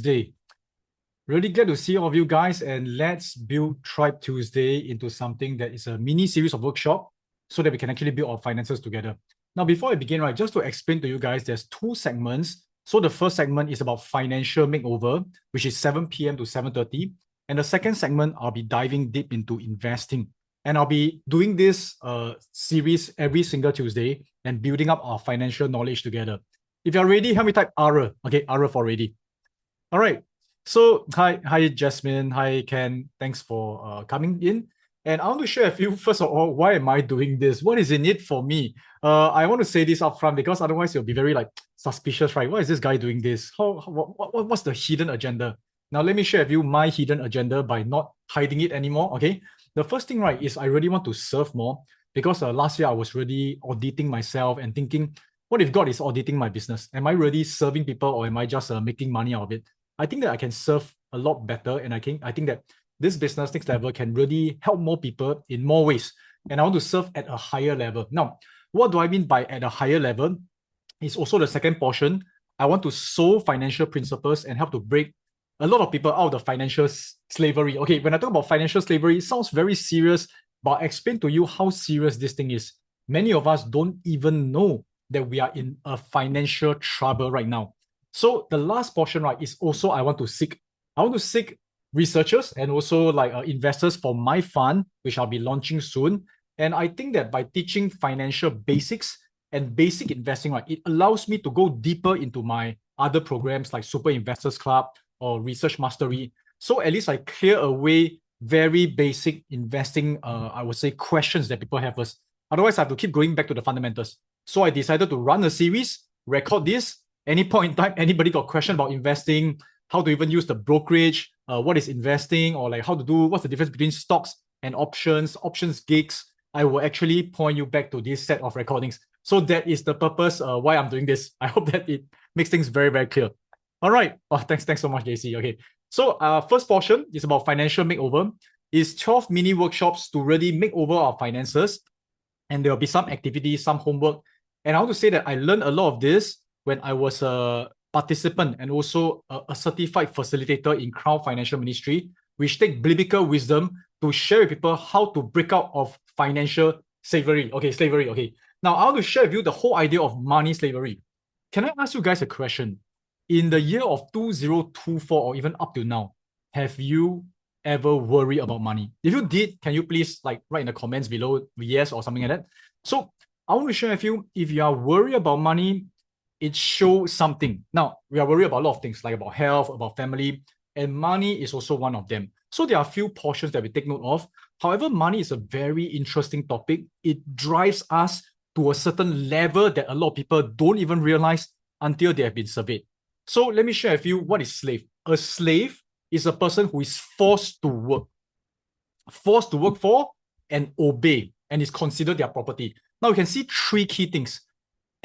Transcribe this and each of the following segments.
Tuesday. Really glad to see all of you guys, and let's build Tribe Tuesday into something that is a mini series of workshop so that we can actually build our finances together. Now, before I begin, right, just to explain to you guys, there's two segments. So the first segment is about financial makeover, which is 7 p.m. to 7:30. And the second segment, I'll be diving deep into investing. And I'll be doing this series every single Tuesday and building up our financial knowledge together. If you're ready, help me type ARA. Okay, ARA for ready. All right. So hi Jasmine, hi Ken. Thanks for coming in. And I want to share with you, first of all, why am I doing this? What is in it for me? I want to say this up front because otherwise you'll be very suspicious, right? Why is this guy doing this? What's the hidden agenda? Now let me share with you my hidden agenda by not hiding it anymore. Okay. The first thing, right, is I really want to serve more because last year I was really auditing myself and thinking, what if God is auditing my business? Am I really serving people or am I just making money out of it? I think that I can serve a lot better, and I think that this business next level can really help more people in more ways. And I want to serve at a higher level. Now, what do I mean by at a higher level? It's also the second portion. I want to sow financial principles and help to break a lot of people out of financial slavery. Okay, when I talk about financial slavery, it sounds very serious, but I explain to you how serious this thing is. Many of us don't even know that we are in a financial trouble right now. So the last portion, right, is also I want to seek researchers and also investors for my fund, which I'll be launching soon. And I think that by teaching financial basics and basic investing, right, it allows me to go deeper into my other programs like Super Investors Club or Research Mastery. So at least I clear away very basic investing, I would say, questions that people have first. Otherwise, I have to keep going back to the fundamentals. So I decided to run a series, record this. Any point in time, anybody got a question about investing, how to even use the brokerage, what is investing, or how to do, what's the difference between stocks and options gigs, I will actually point you back to this set of recordings. So that is the purpose why I'm doing this. I hope that it makes things very, very clear. All right. Oh, thanks so much, JC. Okay. So first portion is about financial makeover. It's 12 mini workshops to really make over our finances. And there will be some activities, some homework. And I want to say that I learned a lot of this when I was a participant and also a certified facilitator in Crown Financial Ministry, which take biblical wisdom to share with people how to break out of financial slavery. Okay, slavery. Okay. Now, I want to share with you the whole idea of money slavery. Can I ask you guys a question? In the year of 2024 or even up to now, have you ever worried about money? If you did, can you please write in the comments below yes or something like that? So I want to share with you, if you are worried about money, it shows something. Now, we are worried about a lot of things, like about health, about family, and money is also one of them. So there are a few portions that we take note of. However, money is a very interesting topic. It drives us to a certain level that a lot of people don't even realize until they have been surveyed. So let me share with you what is slave. A slave is a person who is forced to work for and obey, and is considered their property. Now you can see three key things.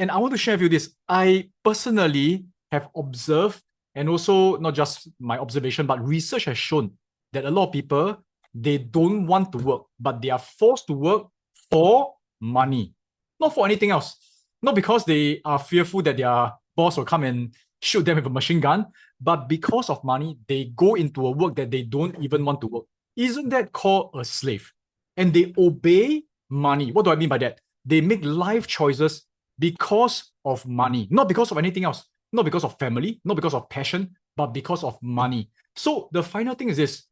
And I want to share with you this. I personally have observed, and also not just my observation, but research has shown that a lot of people, they don't want to work, but they are forced to work for money, not for anything else. Not because they are fearful that their boss will come and shoot them with a machine gun, but because of money, they go into a work that they don't even want to work. Isn't that called a slave? And they obey money. What do I mean by that? They make life choices because of money, not because of anything else, not because of family, not because of passion, but because of money. So the final thing is this: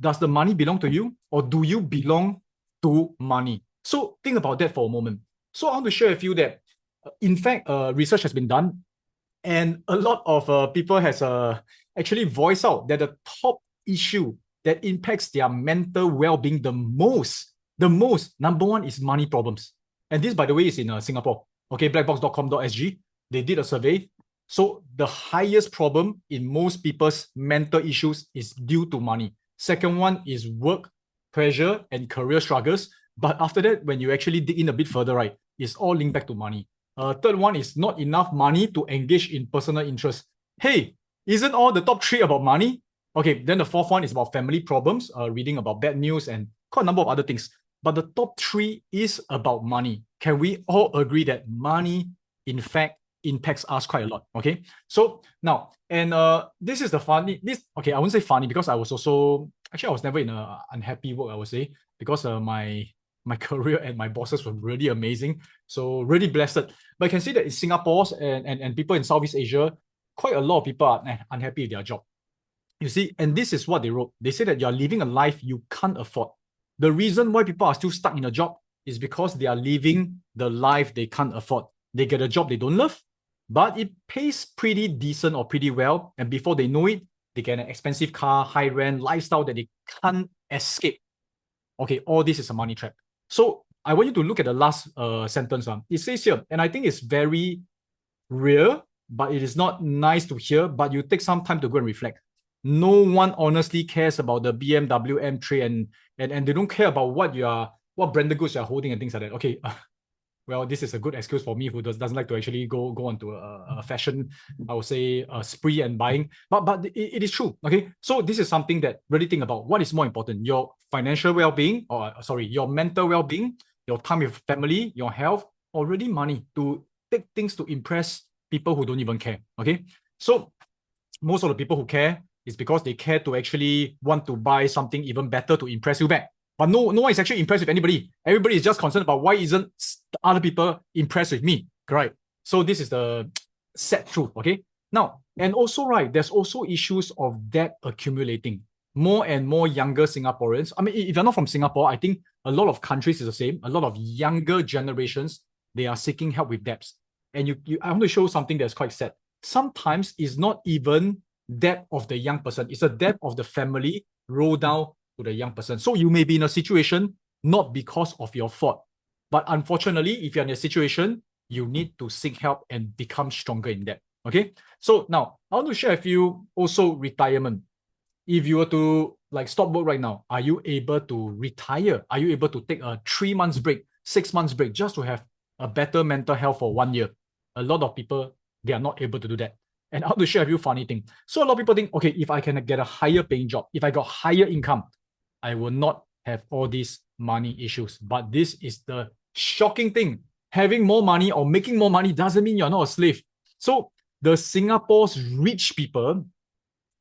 does the money belong to you, or do you belong to money? So think about that for a moment. So I want to share with you that, in fact, research has been done, and a lot of people has actually voiced out that the top issue that impacts their mental well-being the most, number one, is money problems. And this, by the way, is in Singapore. Okay, blackbox.com.sg, they did a survey. So the highest problem in most people's mental issues is due to money. Second one is work pressure and career struggles. But after that, when you actually dig in a bit further, right, it's all linked back to money. Third one is not enough money to engage in personal interest. Hey, isn't all the top three about money? Okay, then the fourth one is about family problems, reading about bad news and quite a number of other things. But the top three is about money. Can we all agree that money, in fact, impacts us quite a lot. Okay, so now, and this is the funny, okay, I won't say funny, because I was also, actually I was never in a unhappy work, I would say, because my career and my bosses were really amazing, so really blessed. But I can see that in Singapore and people in Southeast Asia, quite a lot of people are unhappy with their job. You see, and this is what they wrote. They say that you're living a life you can't afford. The reason why people are still stuck in a job is because they are living the life they can't afford. They get a job they don't love, but it pays pretty decent or pretty well. And before they know it, they get an expensive car, high rent, lifestyle that they can't escape. Okay, all this is a money trap. So I want you to look at the last sentence. It says here, and I think it's very rare, but it is not nice to hear, but you take some time to go and reflect. No one honestly cares about the BMW M3 and they don't care about what branded goods you're holding and things like that. Okay, well, this is a good excuse for me who doesn't like to actually go onto a fashion, I would say, spree and buying. But it is true. Okay, so this is something that really think about. What is more important, your financial well-being, or sorry, your mental well-being, your time with family, your health, or really money to take things to impress people who don't even care. Okay, so most of the people who care is because they care to actually want to buy something even better to impress you back. But no one is actually impressed with anybody. Everybody is just concerned about why isn't the other people impressed with me, correct? So this is the sad truth, okay? Now, and also, right, there's also issues of debt accumulating. More and more younger Singaporeans, I mean, if you're not from Singapore, I think a lot of countries is the same. A lot of younger generations, they are seeking help with debts. And I want to show something that's quite sad. Sometimes it's not even debt of the young person. It's a debt of the family rolled down to the young person. So you may be in a situation not because of your fault, but unfortunately, if you're in a situation, you need to seek help and become stronger in that. Okay. So now I want to share with you also retirement. If you were to like stop work right now, are you able to retire? Are you able to take a 3 months break, 6 months break just to have a better mental health for 1 year? A lot of people, they are not able to do that. And I want to share with you a funny thing. So a lot of people think, okay, if I can get a higher paying job, if I got higher income, I will not have all these money issues. But this is the shocking thing. Having more money or making more money doesn't mean you're not a slave. So the Singapore's rich people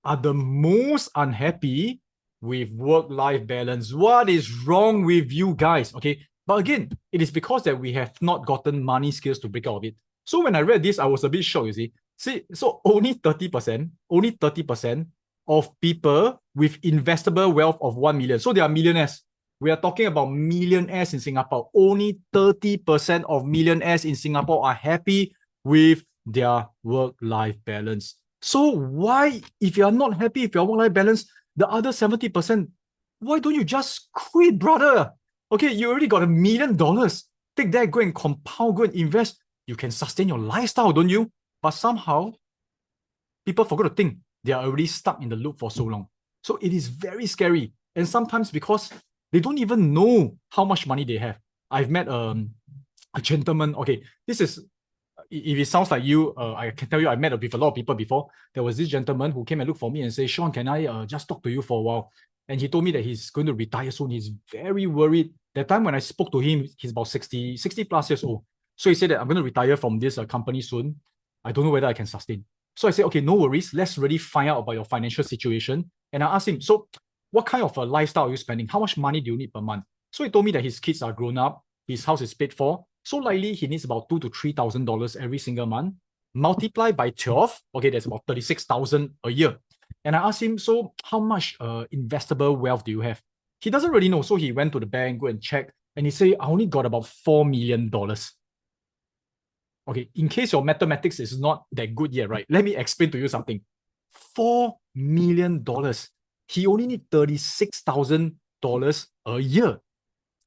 are the most unhappy with work-life balance. What is wrong with you guys? Okay, but again, it is because that we have not gotten money skills to break out of it. So when I read this, I was a bit shocked, you see. See, so only 30% of people with investable wealth of 1 million. So they are millionaires. We are talking about millionaires in Singapore. Only 30% of millionaires in Singapore are happy with their work-life balance. So why, if you are not happy with your work-life balance, the other 70%, why don't you just quit, brother? Okay, you already got $1 million. Take that, go and compound, go and invest. You can sustain your lifestyle, don't you? But somehow, people forgot to think they are already stuck in the loop for so long. So it is very scary. And sometimes because they don't even know how much money they have. I've met a gentleman. Okay, this is, if it sounds like you, I can tell you I met with a lot of people before. There was this gentleman who came and looked for me and said, Sean, can I just talk to you for a while? And he told me that he's going to retire soon. He's very worried. That time when I spoke to him, he's about 60 plus years old. So he said that I'm going to retire from this company soon. I don't know whether I can sustain. So I said, okay, no worries. Let's really find out about your financial situation. And I asked him, so what kind of a lifestyle are you spending? How much money do you need per month? So he told me that his kids are grown up. His house is paid for. So likely he needs about $2,000 to $3,000 every single month. Multiply by 12, okay, that's about 36,000 a year. And I asked him, so how much investable wealth do you have? He doesn't really know. So he went to the bank, go and check, and he said, I only got about $4 million. Okay, in case your mathematics is not that good yet, right? Let me explain to you something. $4 million. He only needs $36,000 a year.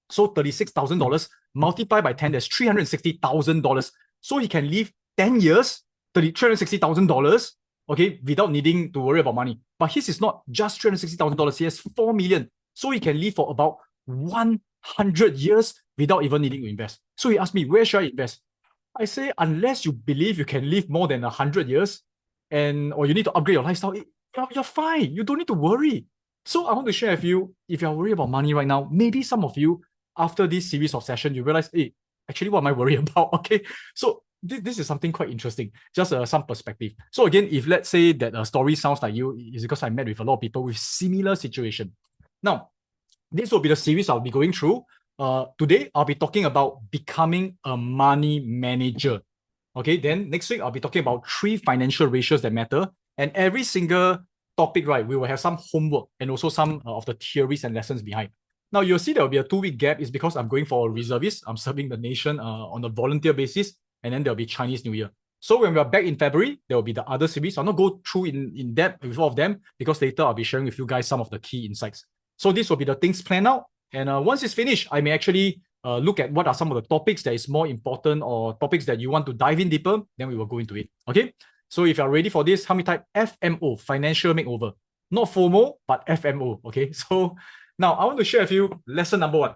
So $36,000 multiplied by 10, that's $360,000. So he can live 10 years, $360,000, okay, without needing to worry about money. But his is not just $360,000. He has 4 million. So he can live for about 100 years without even needing to invest. So he asked me, where should I invest? I say, unless you believe you can live more than 100 years or you need to upgrade your lifestyle, you're fine. You don't need to worry. So I want to share with you, if you're worried about money right now, maybe some of you, after this series of sessions, you realize, hey, actually, what am I worried about? Okay, so this is something quite interesting. Just some perspective. So again, if let's say that a story sounds like you, is because I met with a lot of people with similar situation. Now, this will be the series I'll be going through. Today, I'll be talking about becoming a money manager. Okay, then next week, I'll be talking about 3 financial ratios that matter. And every single topic, right, we will have some homework and also some of the theories and lessons behind. Now, you'll see there will be a 2-week gap. It's because I'm going for a reservist. I'm serving the nation on a volunteer basis. And then there'll be Chinese New Year. So when we're back in February, there will be the other series. I'll not go through in depth with all of them because later I'll be sharing with you guys some of the key insights. So this will be the things planned out. And once it's finished, I may actually look at what are some of the topics that is more important or topics that you want to dive in deeper. Then we will go into it. Okay. So if you're ready for this, help me type FMO, Financial Makeover. Not FOMO, but FMO. Okay. So now I want to share with you lesson number 1.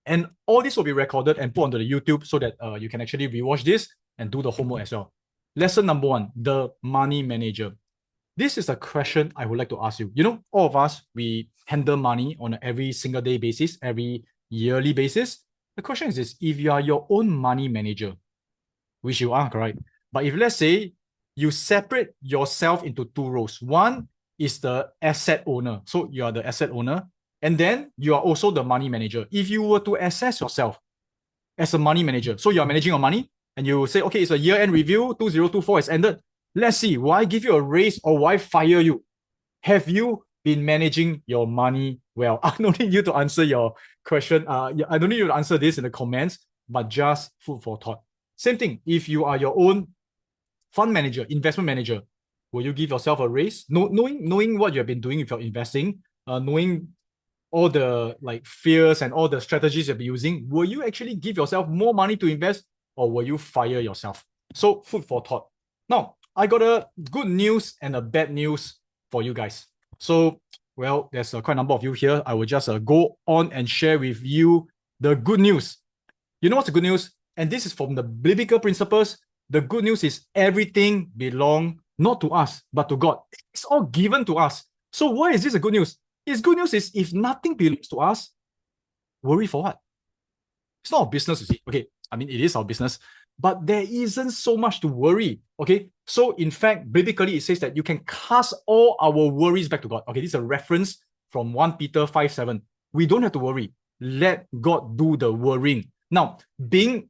And all this will be recorded and put onto the YouTube so that you can actually rewatch this and do the homework as well. Lesson number 1, the money manager. This is a question I would like to ask you. You know, all of us, we handle money on an every single day basis, every yearly basis. The question is this: if you are your own money manager, which you are, correct? But if let's say you separate yourself into 2 roles. One is the asset owner. So you are the asset owner. And then you are also the money manager. If you were to assess yourself as a money manager, so you are managing your money and you say, okay, it's a year-end review, 2024 has ended. Let's see, why give you a raise or why fire you? Have you been managing your money well? I don't need you to answer your question. I don't need you to answer this in the comments, but just food for thought. Same thing, if you are your own fund manager, investment manager, will you give yourself a raise? Knowing what you have been doing with your investing, knowing all the like fears and all the strategies you'll be using, will you actually give yourself more money to invest or will you fire yourself? So food for thought. Now, I got a good news and a bad news for you guys. So, well, there's quite a number of you here. I will just go on and share with you the good news. You know what's the good news? And this is from the biblical principles. The good news is everything belongs not to us, but to God. It's all given to us. So why is this a good news? It's good news is if nothing belongs to us, worry for what? It's not our business, you see. Okay, I mean, it is our business, but there isn't so much to worry. Okay, so in fact, biblically, it says that you can cast all our worries back to God. Okay, this is a reference from 1 Peter 5:7. We don't have to worry. Let God do the worrying. Now, being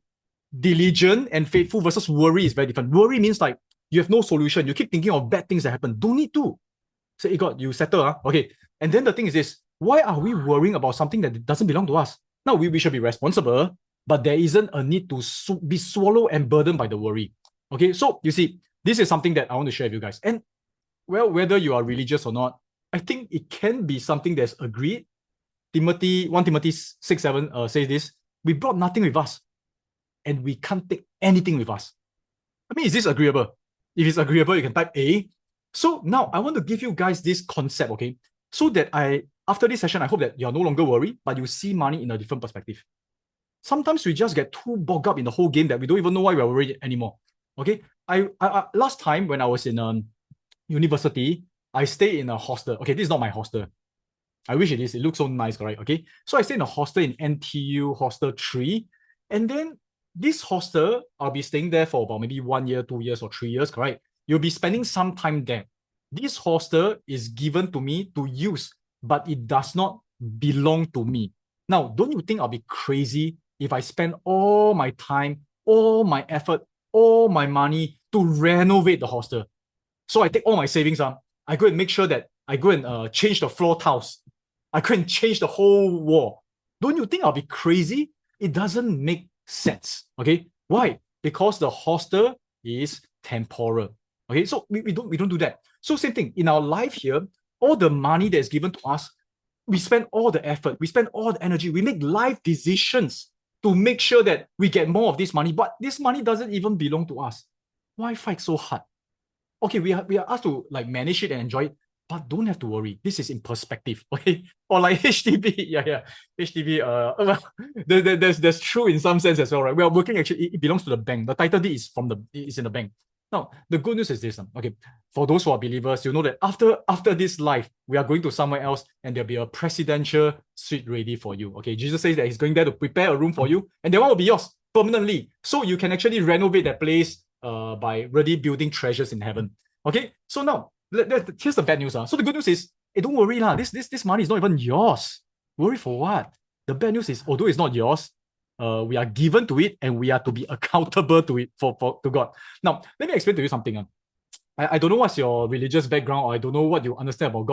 diligent and faithful versus worry is very different. Worry means like you have no solution. You keep thinking of bad things that happen. Don't need to. Say, God, you settle. Okay. And then the thing is this, why are we worrying about something that doesn't belong to us? Now, we should be responsible, but there isn't a need to be swallowed and burdened by the worry. Okay, so you see, this is something that I want to share with you guys. And well, whether you are religious or not, I think it can be something that's agreed. 1 Timothy 6:7 says this, we brought nothing with us and we can't take anything with us. I mean, is this agreeable? If it's agreeable, you can type A. So now I want to give you guys this concept, okay? So that after this session, I hope that you're no longer worried, but you see money in a different perspective. Sometimes we just get too bogged up in the whole game that we don't even know why we're worried anymore. Okay, I last time when I was in university, I stayed in a hostel. Okay, this is not my hostel. I wish it is. It looks so nice, right? Okay, so I stayed in a hostel in NTU Hostel 3, and then this hostel, I'll be staying there for about maybe 1 year, 2 years, or 3 years, correct? You'll be spending some time there. This hostel is given to me to use, but it does not belong to me. Now, don't you think I'll be crazy if I spend all my time, all my effort, all my money to renovate the hostel? So I take all my savings, I go and make sure that I go and change the floor tiles. I go and change the whole wall. Don't you think I'll be crazy? It doesn't make sense. Okay, why? Because the hostel is temporal. Okay, so we don't do that. So same thing in our life here, all the money that is given to us, we spend all the effort, we spend all the energy, we make life decisions to make sure that we get more of this money, but this money doesn't even belong to us. Why fight so hard? Okay, we are asked to like manage it and enjoy it, but don't have to worry. This is in perspective, okay? Or like HDB, HDB. There's true in some sense as well, right? We are working actually. It belongs to the bank. The title deed is in the bank. Now, the good news is this. Okay, for those who are believers, you know that after this life, we are going to somewhere else, and there'll be a presidential suite ready for you. Okay, Jesus says that he's going there to prepare a room for you, and that one will be yours. permanently. So you can actually renovate that place by really building treasures in heaven. Okay, so now here's the bad news. So the good news is, hey, don't worry lah. This money is not even yours. Worry for what? The bad news is, although it's not yours, we are given to it and we are to be accountable to it to God. Now, let me explain to you something. I don't know what's your religious background, or I don't know what you understand about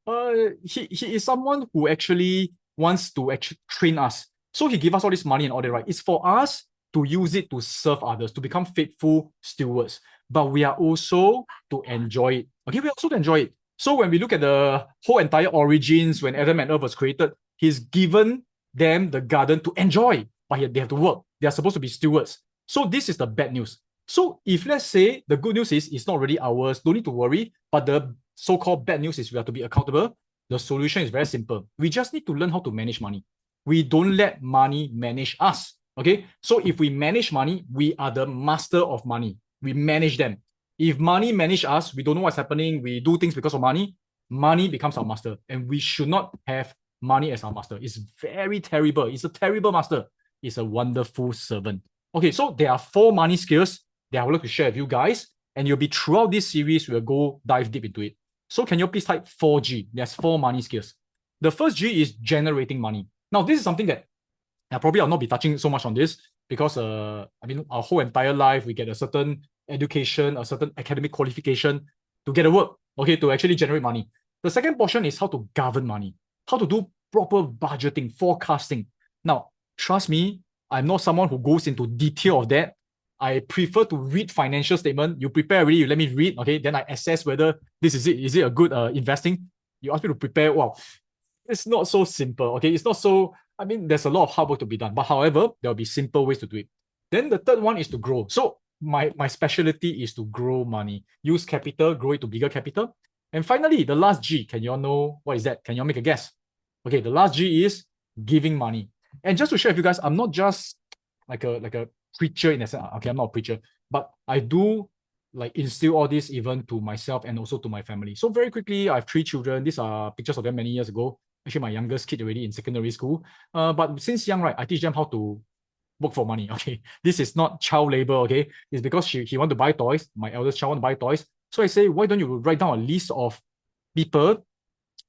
God. He is someone who actually wants to actually train us. So he give us all this money and all that, right? It's for us to use it to serve others, to become faithful stewards. But we are also to enjoy it. Okay, we also to enjoy it. So when we look at the whole entire origins, when Adam and Eve was created, he's given them the garden to enjoy, but they have to work. They are supposed to be stewards. So this is the bad news. So if let's say the good news is it's not really ours, don't need to worry, but the so-called bad news is we have to be accountable, the solution is very simple. We just need to learn how to manage money. We don't let money manage us. Okay, so if we manage money, we are the master of money. We manage them. If money manage us, we don't know what's happening, we do things because of money, money becomes our master, and we should not have money as our master. It's very terrible. It's a terrible master. It's a wonderful servant. Okay, so there are 4 money skills that I would like to share with you guys, and you'll be throughout this series, we'll go dive deep into it. So can you please type 4G? There's 4 money skills. The first G is generating money. Now, this is something that probably I'll not be touching so much on this because I mean, our whole entire life, we get a certain education, a certain academic qualification to get a work, okay, to actually generate money. The second portion is how to govern money, how to do proper budgeting, forecasting. Now, trust me, I'm not someone who goes into detail of that. I prefer to read financial statement. You prepare already, you let me read, okay? Then I assess whether this is it. Is it a good investing? You ask me to prepare. Wow, it's not so simple, okay? It's not so, I mean, there's a lot of hard work to be done. But however, there'll be simple ways to do it. Then the third one is to grow. So my specialty is to grow money. Use capital, grow it to bigger capital. And finally, the last G, can you all know what is that? Can you all make a guess? Okay, the last G is giving money. And just to share with you guys, I'm not just like a preacher in a sense. Okay, I'm not a preacher, but I do like instill all this even to myself and also to my family. So very quickly, I have 3 children. These are pictures of them many years ago. Actually, my youngest kid already in secondary school. But since young, right, I teach them how to work for money. Okay, this is not child labor. Okay, it's because he want to buy toys. My eldest child want to buy toys. So I say, why don't you write down a list of people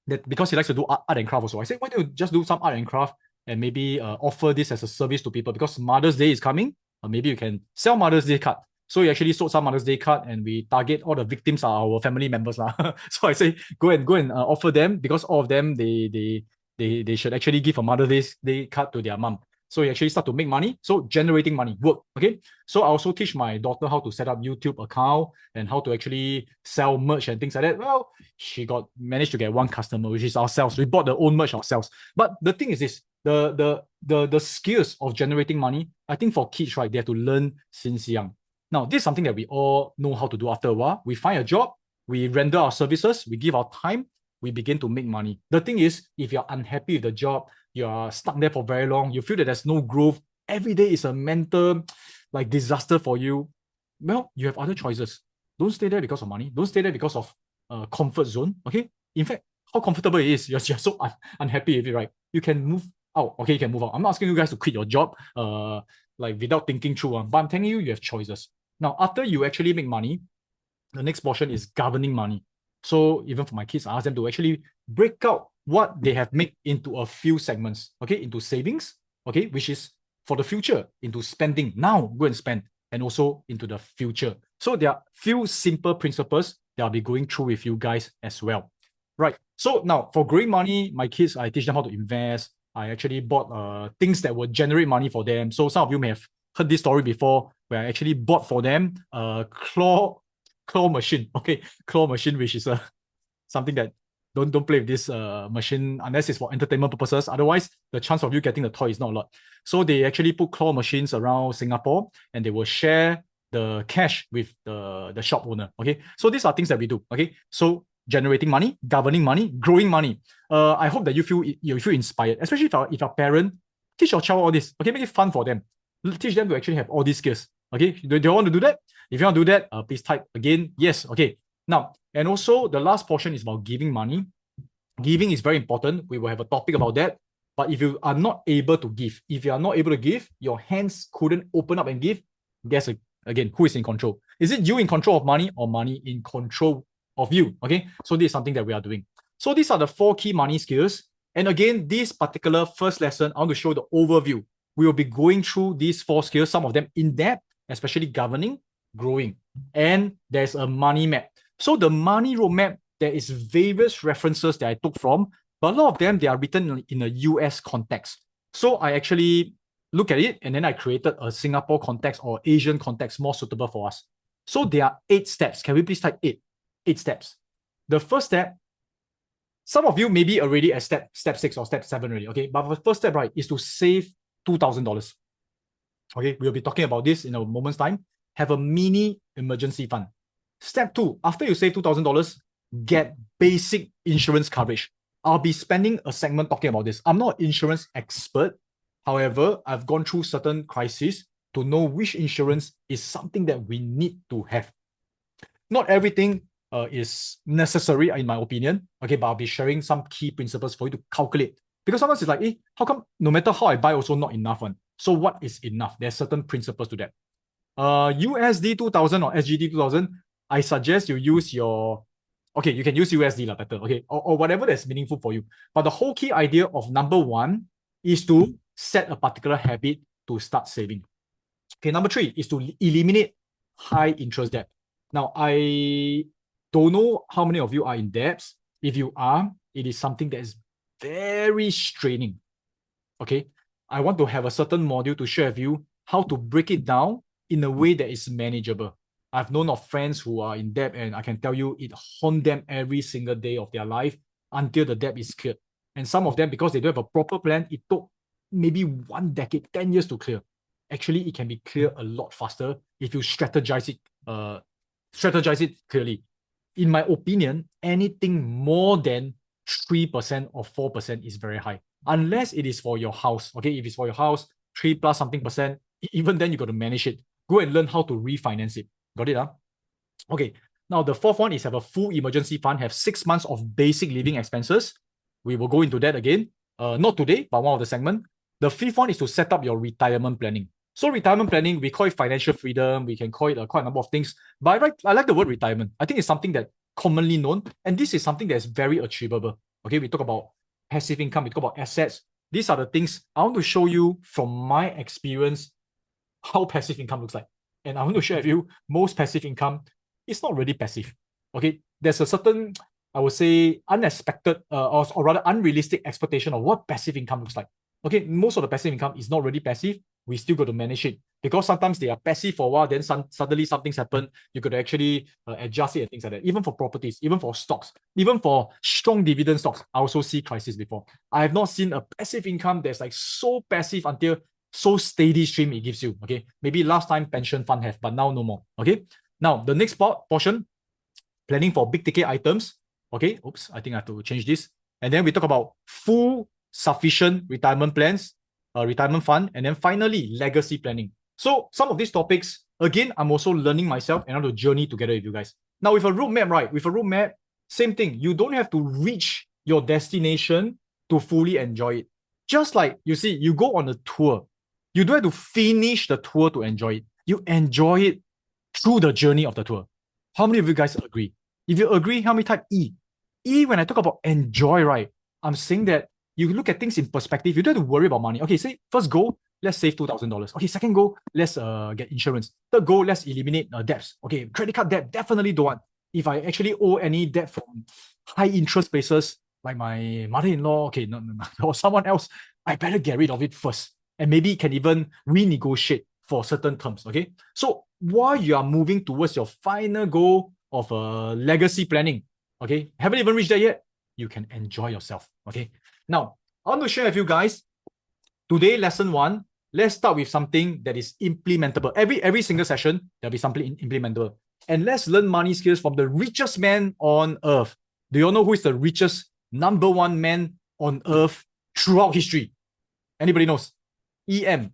that, because he likes to do art and craft also. I say, why don't you just do some art and craft and maybe offer this as a service to people, because Mother's Day is coming. Maybe you can sell Mother's Day card. So we actually sold some Mother's Day card, and we target all the victims are our family members lah. So I say go and offer them, because all of them they should actually give a Mother's Day card to their mom. So you actually start to make money. So generating money, work. Okay. So I also teach my daughter how to set up YouTube account and how to actually sell merch and things like that. Well, she managed to get 1 customer, which is ourselves. We bought the own merch ourselves. But the thing is this, the skills of generating money, I think for kids, right, they have to learn since young. Now, this is something that we all know how to do after a while. We find a job, we render our services, we give our time, we begin to make money. The thing is, if you're unhappy with the job, you're stuck there for very long, you feel that there's no growth, every day is a mental like disaster for you, well, you have other choices. Don't stay there because of money. Don't stay there because of comfort zone. Okay. In fact, how comfortable it is, you're so unhappy with it, right? You can move out. Okay, you can move out. I'm not asking you guys to quit your job like without thinking through, but I'm telling you, you have choices. Now, after you actually make money, the next portion is governing money. So even for my kids, I ask them to actually break out what they have made into a few segments, okay, into savings, okay, which is for the future, into spending. Now go and spend, and also into the future. So there are few simple principles that I'll be going through with you guys as well. Right. So now for growing money, my kids, I teach them how to invest. I actually bought things that will generate money for them. So some of you may have heard this story before, where I actually bought for them a claw machine. Okay, claw machine, which is something that don't play with this machine unless it's for entertainment purposes. Otherwise, the chance of you getting the toy is not a lot. So they actually put claw machines around Singapore, and they will share the cash with the shop owner. Okay, so these are things that we do. Okay, so generating money, governing money, growing money. I hope that you feel inspired, especially if your parent, teach your child all this. Okay, make it fun for them. Teach them to actually have all these skills. Okay, do you want to do that? If you want to do that, please type again yes. Okay. Now, and also the last portion is about giving money. Giving is very important. We will have a topic about that. But if you are not able to give, if you are not able to give, your hands couldn't open up and give, guess again, who is in control? Is it you in control of money or money in control of you? Okay, so this is something that we are doing. So these are the 4 key money skills. And again, this particular first lesson, I want to show the overview. We will be going through these 4 skills, some of them in depth, especially governing, growing. And there's a money map. So the money roadmap, there is various references that I took from, but a lot of them, they are written in a US context. So I actually look at it and then I created a Singapore context or Asian context more suitable for us. So there are 8 steps. Can we please type 8? 8 steps. The first step, some of you may be already at step 6 or step 7 already, okay? But the first step, right, is to save $2,000. Okay, we'll be talking about this in a moment's time. Have a mini emergency fund. Step 2, after you save $2,000, get basic insurance coverage. I'll be spending a segment talking about this. I'm not an insurance expert. However, I've gone through certain crises to know which insurance is something that we need to have. Not everything is necessary, in my opinion. Okay, but I'll be sharing some key principles for you to calculate. Because sometimes it's like, how come no matter how I buy, also not enough one? So what is enough? There's certain principles to that. USD 2000 or SGD 2000, I suggest you use your, okay, you can use USD better, okay, or whatever that's meaningful for you. But the whole key idea of number 1 is to set a particular habit to start saving. Okay, number 3 is to eliminate high interest debt. Now, I don't know how many of you are in debts. If you are, it is something that is very straining. Okay, I want to have a certain module to share with you how to break it down in a way that is manageable. I've known of friends who are in debt, and I can tell you it haunts them every single day of their life until the debt is cleared. And some of them, because they don't have a proper plan, it took maybe 1 decade, 10 years to clear. Actually, it can be cleared a lot faster if you strategize it clearly. In my opinion, anything more than 3% or 4% is very high. Unless it is for your house. Okay, if it's for your house, 3 plus something percent, even then you got to manage it. Go and learn how to refinance it. Got it? Okay. Now the 4th one is have a full emergency fund, have 6 months of basic living expenses. We will go into that again. Not today, but one of the segment. The 5th one is to set up your retirement planning. So retirement planning, we call it financial freedom. We can call it quite a number of things. But I like the word retirement. I think it's something that commonly known, and this is something that is very achievable. Okay, we talk about passive income, we talk about assets. These are the things I want to show you from my experience how passive income looks like. And I want to share with you, most passive income is not really passive. Okay, there's a certain, I would say, unexpected or rather unrealistic expectation of what passive income looks like. Okay, most of the passive income is not really passive. We still got to manage it because sometimes they are passive for a while, then suddenly something's happened. You could actually adjust it and things like that. Even for properties, even for stocks, even for strong dividend stocks, I also see crisis before. I have not seen a passive income that's like so passive until so steady stream it gives you. Okay, maybe last time pension fund have, but now no more. Okay, now the next portion, planning for big ticket items. Okay, oops, I think I have to change this. And then we talk about full sufficient retirement plans, retirement fund, and then finally legacy planning. So some of these topics, again, I'm also learning myself and I want to journey together with you guys. Now with a roadmap, right? With a roadmap, same thing. You don't have to reach your destination to fully enjoy it. Just like you see, you go on a tour. You don't have to finish the tour to enjoy it. You enjoy it through the journey of the tour. How many of you guys agree? If you agree, help me type E. E, when I talk about enjoy, right? I'm saying that you look at things in perspective. You don't have to worry about money. Okay, say first goal, let's save $2,000. Okay, second goal, let's get insurance. Third goal, let's eliminate debts. Okay, credit card debt, definitely don't want. If I actually owe any debt from high interest places, like my mother-in-law, okay, no, or someone else, I better get rid of it first. And maybe can even renegotiate for certain terms. Okay, so while you are moving towards your final goal of legacy planning, okay, haven't even reached that yet, you can enjoy yourself. Okay, now I want to share with you guys today lesson 1. Let's start with something that is implementable. Every single session there'll be something implementable, and let's learn money skills from the richest man on earth. Do you all know who is the richest number 1 man on earth throughout history? Anybody knows? EM.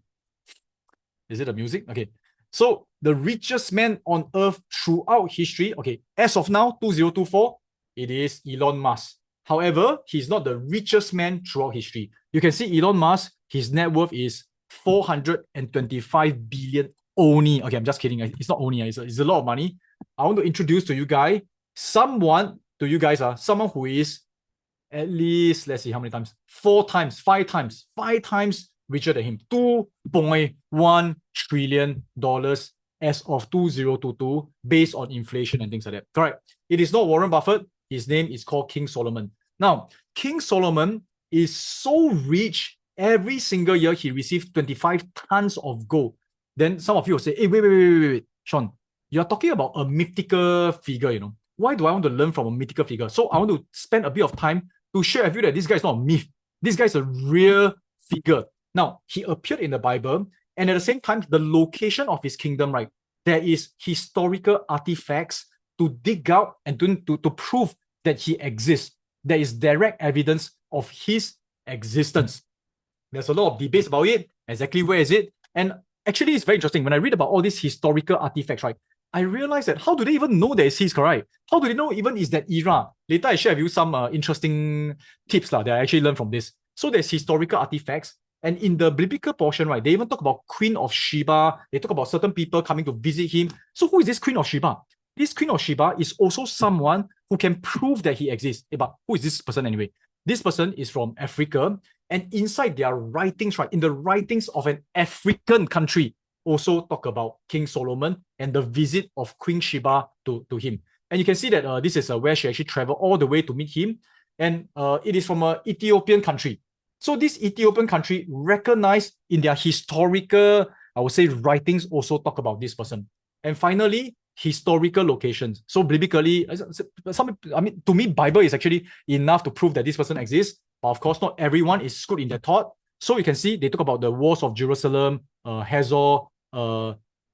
Is it the music? Okay. So the richest man on earth throughout history, okay, as of now, 2024, it is Elon Musk. However, he's not the richest man throughout history. You can see Elon Musk, his net worth is 425 billion only. Okay, I'm just kidding. It's not only, it's a lot of money. I want to introduce to you guys someone who is at least, let's see how many times, 5 times richer than him. $2.1 trillion as of 2022 based on inflation and things like that. Correct. It is not Warren Buffett. His name is called King Solomon. Now, King Solomon is so rich, every single year he received 25 tons of gold. Then some of you will say, hey, wait, Sean, you're talking about a mythical figure, you know. Why do I want to learn from a mythical figure? So I want to spend a bit of time to share with you that this guy is not a myth. This guy is a real figure. Now, he appeared in the Bible, and at the same time, the location of his kingdom, right, there is historical artifacts to dig out and to prove that he exists. There is direct evidence of his existence. There's a lot of debates about it. Exactly where is it? And actually, it's very interesting. When I read about all these historical artifacts, right, I realized that how do they even know that it's his, correct? How do they know even is that era? Later, I share with you some interesting tips that I actually learned from this. So there's historical artifacts. And in the biblical portion, right, they even talk about Queen of Sheba. They talk about certain people coming to visit him. So who is this Queen of Sheba? This Queen of Sheba is also someone who can prove that he exists. But who is this person anyway? This person is from Africa. And inside their writings, right, in the writings of an African country, also talk about King Solomon and the visit of Queen Sheba to him. And you can see that this is where she actually traveled all the way to meet him. And it is from an Ethiopian country. So this Ethiopian country recognized in their historical, I would say, writings also talk about this person. And finally, historical locations. So biblically, to me, Bible is actually enough to prove that this person exists. But of course, not everyone is good in their thought. So you can see they talk about the walls of Jerusalem, Hazor,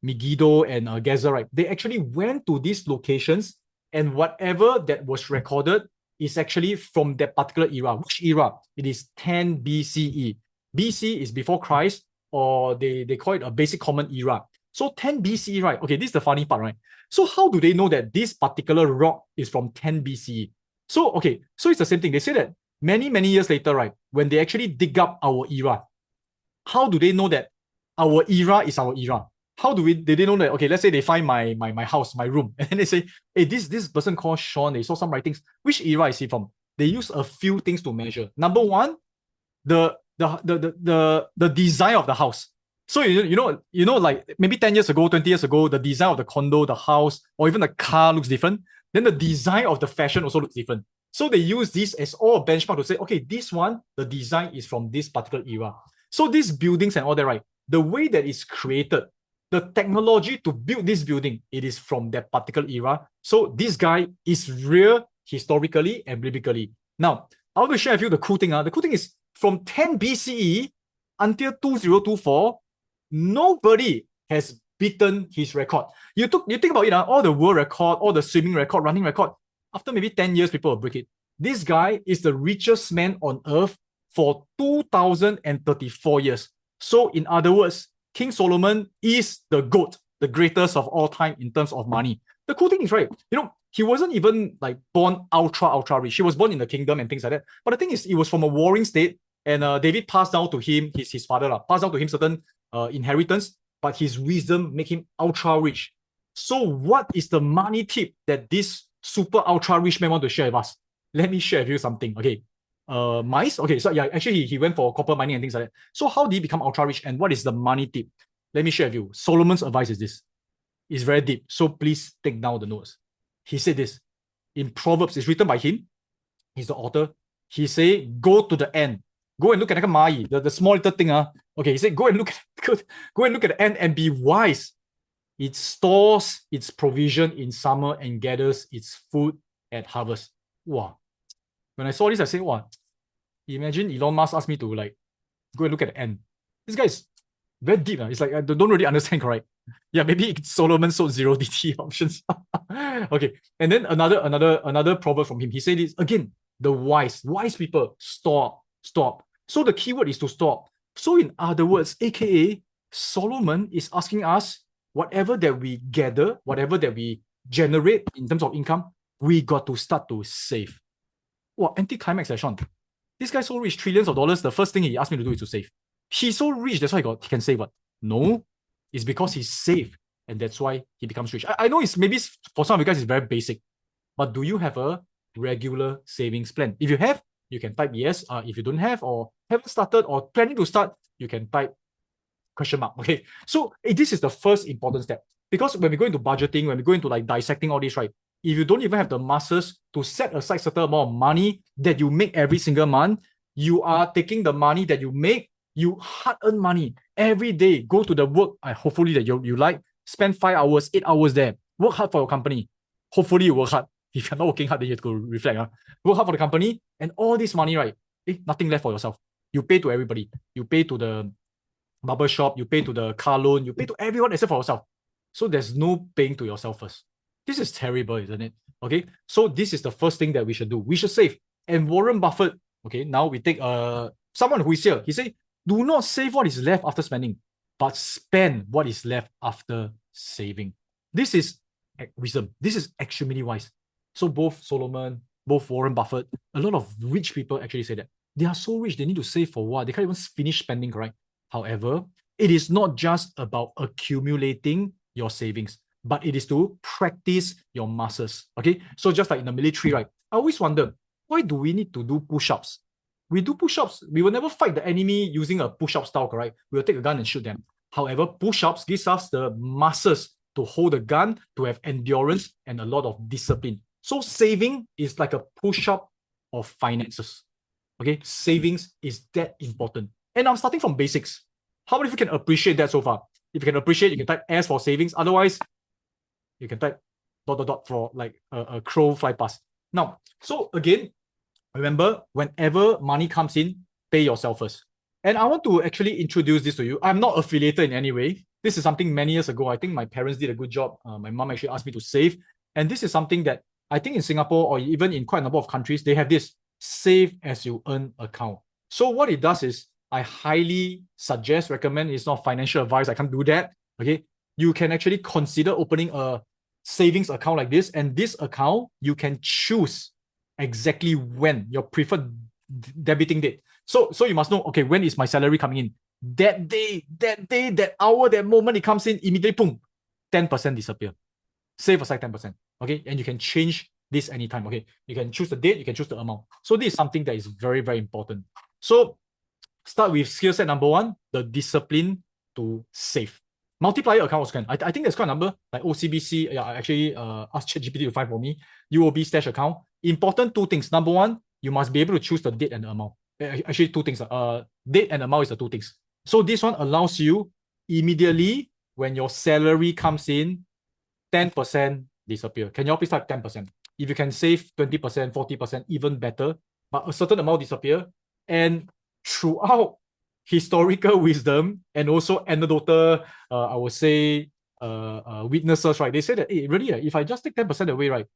Megiddo, and Gaza, right? They actually went to these locations, and whatever that was recorded is actually from that particular era. Which era? It is 10 BCE. BC is before Christ, or they call it a basic common era. So 10 BCE, right? Okay, this is the funny part, right? So how do they know that this particular rock is from 10 BCE? So, okay, so it's the same thing. They say that many, many years later, right, when they actually dig up our era, how do they know that our era is our era? How did they know that? Okay, let's say they find my house, my room, and then they say, hey, this person called Sean, they saw some writings. Which era is he from? They use a few things to measure. Number one, the design of the house. So you know, like maybe 10 years ago, 20 years ago, the design of the condo, the house, or even the car looks different. Then the design of the fashion also looks different. So they use this as all a benchmark to say, okay, this one, the design is from this particular era. So these buildings and all that, right? The way that it's created, the technology to build this building, it is from that particular era. So this guy is real historically and biblically. Now, I want to share with you the cool thing. The cool thing is from 10 BCE until 2024, nobody has beaten his record. You think about it, all the world record, all the swimming record, running record, after maybe 10 years, people will break it. This guy is the richest man on earth for 2034 years. So in other words, King Solomon is the GOAT, the greatest of all time in terms of money. The cool thing is, right, he wasn't even like born ultra rich. He was born in the kingdom and things like that. But the thing is, it was from a warring state, and David passed down to him, his father, passed down to him certain inheritance, but his wisdom make him ultra rich. So what is the money tip that this super ultra rich man want to share with us? Let me share with you something. Okay. Mice. Okay, so yeah, actually he went for copper mining and things like that. So how did he become ultra rich, and what is the money tip? Let me share with you. Solomon's advice is this. It's very deep. So please take down the notes. He said this in Proverbs. It's written by him. He's the author. He say, go to the end. Go and look at the small little thing. Okay, he said, go and look at the end and be wise. It stores its provision in summer and gathers its food at harvest. Wow. When I saw this, I said, wow, imagine Elon Musk asked me to like go and look at the end. This guy is very deep. It's like I don't really understand, correct? Yeah, maybe Solomon sold 0DT options. Okay. And then another proverb from him. He said this again, the wise people stop. So the keyword is to stop. So in other words, aka Solomon is asking us, whatever that we gather, whatever that we generate in terms of income, we got to start to save. Wow, anti-climax, Sean. This guy's so rich, trillions of dollars. The first thing he asked me to do is to save. He's so rich, that's why he can save what? No, it's because he's safe, and that's why he becomes rich. I know it's maybe for some of you guys it's very basic, but do you have a regular savings plan? If you have, you can type yes. If you don't have or haven't started or planning to start, you can type question mark. Okay, so this is the first important step, because when we go into budgeting, when we go into like dissecting all this, right, if you don't even have the muscles to set aside certain amount of money that you make every single month, you are taking the money that you make, you hard-earned money every day, go to the work, hopefully that you like, spend 5 hours, 8 hours there, work hard for your company. Hopefully you work hard. If you're not working hard, then you have to go reflect. Work hard for the company, and all this money, right, nothing left for yourself. You pay to everybody. You pay to the barber shop, you pay to the car loan, you pay to everyone except for yourself. So there's no paying to yourself first. This is terrible, isn't it? Okay, so this is the first thing that we should do. We should save. And Warren Buffett, okay, now we take someone who is here. He say, do not save what is left after spending, but spend what is left after saving. This is wisdom. This is extremely wise. So both Solomon, both Warren Buffett, a lot of rich people actually say that. They are so rich, they need to save for what? They can't even finish spending, correct? However, it is not just about accumulating your savings, but it is to practice your muscles. Okay, so just like in the military, right? I always wonder, why do we need to do push-ups? We do push-ups. We will never fight the enemy using a push-up style, correct? We will take a gun and shoot them. However, push-ups gives us the muscles to hold a gun, to have endurance and a lot of discipline. So saving is like a push-up of finances. Okay, savings is that important. And I'm starting from basics. How many of you can appreciate that so far? If you can appreciate, you can type S for savings. Otherwise, you can type ... for like a crow fly past. Now, so again, remember, whenever money comes in, pay yourself first. And I want to actually introduce this to you. I'm not affiliated in any way. This is something many years ago. I think my parents did a good job. My mom actually asked me to save. And this is something that I think in Singapore or even in quite a number of countries, they have this save as you earn account. So what it does is, I highly suggest, recommend, it's not financial advice, I can't do that, okay? You can actually consider opening a savings account like this, and this account, you can choose exactly when, your preferred debiting date. So you must know, okay, when is my salary coming in? That day, that hour, that moment it comes in, immediately, boom, 10% disappear. Save aside 10%, okay? And you can change this anytime, okay? You can choose the date, you can choose the amount. So this is something that is very, very important. So start with skill set number one, the discipline to save. Multiplier account also can. I think there's quite a number, like OCBC, I actually asked ChatGPT to find for me, UOB stash account. Important two things. Number one, you must be able to choose the date and the amount. Actually, two things. Date and amount is the two things. So this one allows you immediately, when your salary comes in, 10% disappear. Can you all please type 10%? If you can save 20%, 40%, even better, but a certain amount disappear. And throughout historical wisdom and also anecdotal, I would say, witnesses, right? They say that, hey, really, if I just take 10% away, right,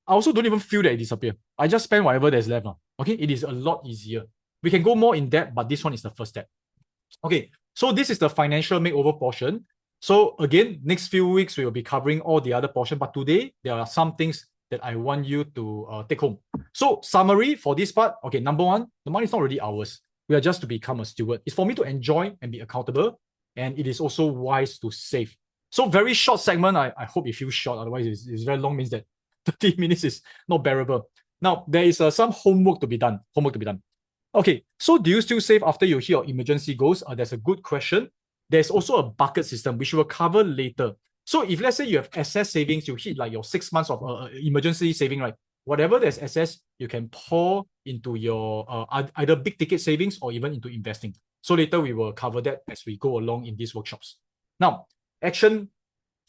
I also don't even feel that it disappear. I just spend whatever there's left now. Okay, it is a lot easier. We can go more in depth, but this one is the first step. Okay, so this is the financial makeover portion. So again, next few weeks, we will be covering all the other portion, but today, there are some things that I want you to take home. So summary for this part, okay, number one, the money is not really ours. We are just to become a steward. It's for me to enjoy and be accountable, and it is also wise to save. So very short segment, I hope it feels short, otherwise it's very long, means that 30 minutes is not bearable. Now, there is some homework to be done. Okay, so do you still save after you hit your emergency goals? That's a good question. There's also a bucket system, which we will cover later. So if let's say you have excess savings, you hit like your 6 months of emergency saving, right? Whatever there's excess, you can pour into your either big ticket savings or even into investing. So later we will cover that as we go along in these workshops. Now, action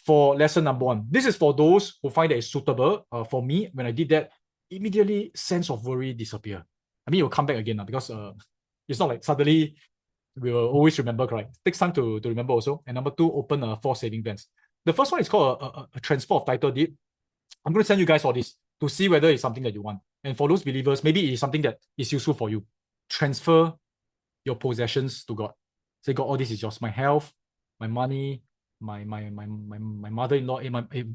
for lesson number one. This is for those who find that it's suitable. For me, when I did that, immediately sense of worry disappear. I mean, it will come back again because it's not like suddenly we will always remember, correct? It takes time to remember also. And number two, open 4 saving plans. The first one is called a transfer of title deed. I'm going to send you guys all this to see whether it's something that you want. And for those believers, maybe it is something that is useful for you. Transfer your possessions to God. Say, God, all this is yours. My health, my money, my mother-in-law.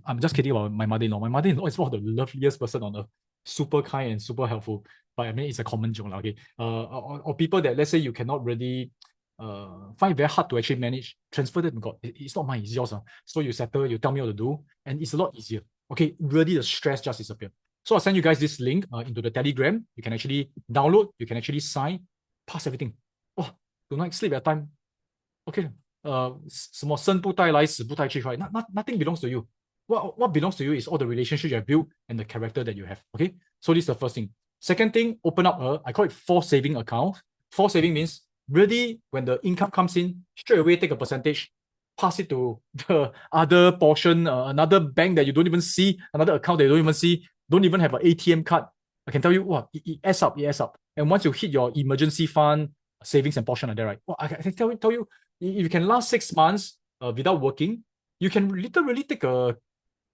I'm just kidding about my mother-in-law. My mother-in-law is one of the loveliest person on earth. super kind and super helpful. But I mean, it's a common joke, okay? Or people that, let's say, you cannot really find it very hard to actually manage, transfer that to God. It's not mine, it's yours. So you settle, you tell me what to do, and it's a lot easier. Okay, really the stress just disappear. So I'll send you guys this link into the Telegram. You can actually download, you can actually sign, pass everything. Oh, tonight sleep at time. Okay, 什么生不带来，死不带去, right? Nothing belongs to you. What belongs to you is all the relationships you have built and the character that you have. Okay, so this is the first thing. Second thing, open up I call it forced saving account. Forced saving means really when the income comes in, straight away take a percentage, pass it to the other portion, another bank that you don't even see, another account that you don't even see, don't even have an ATM card. I can tell you, wow, it adds up, it adds up. And once you hit your emergency fund, savings and portion like that, right? Well, I can tell you, if you can last 6 months without working, you can literally take a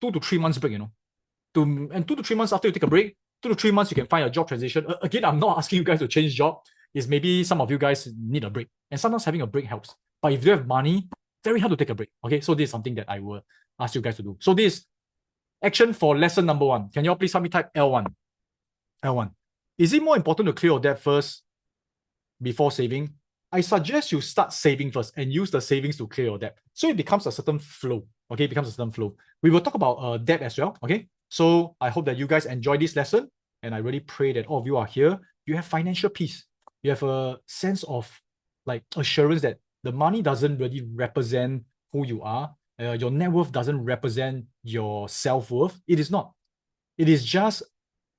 2 to 3 months break, and 2 to 3 months after you take a break, 2 to 3 months you can find a job transition. Again, I'm not asking you guys to change job. Is maybe some of you guys need a break, and sometimes having a break helps. But if you have money, very hard to take a break. Okay, so this is something that I will ask you guys to do. So this action for lesson number 1. Can you all please help me type L1? L1. Is it more important to clear your debt first before saving? I suggest you start saving first and use the savings to clear your debt. So it becomes a certain flow. Okay, it becomes a certain flow. We will talk about debt as well. Okay, so I hope that you guys enjoy this lesson, and I really pray that all of you are here. You have financial peace. You have a sense of like assurance that the money doesn't really represent who you are. Your net worth doesn't represent your self-worth. It is not. It is just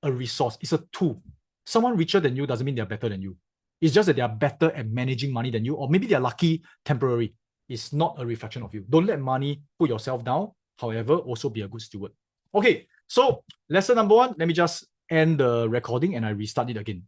a resource. It's a tool. Someone richer than you doesn't mean they're better than you. It's just that they are better at managing money than you, or maybe they're lucky temporary. It's not a reflection of you. Don't let money put yourself down. However, also be a good steward. Okay, so lesson number 1, let me just end the recording and I restart it again.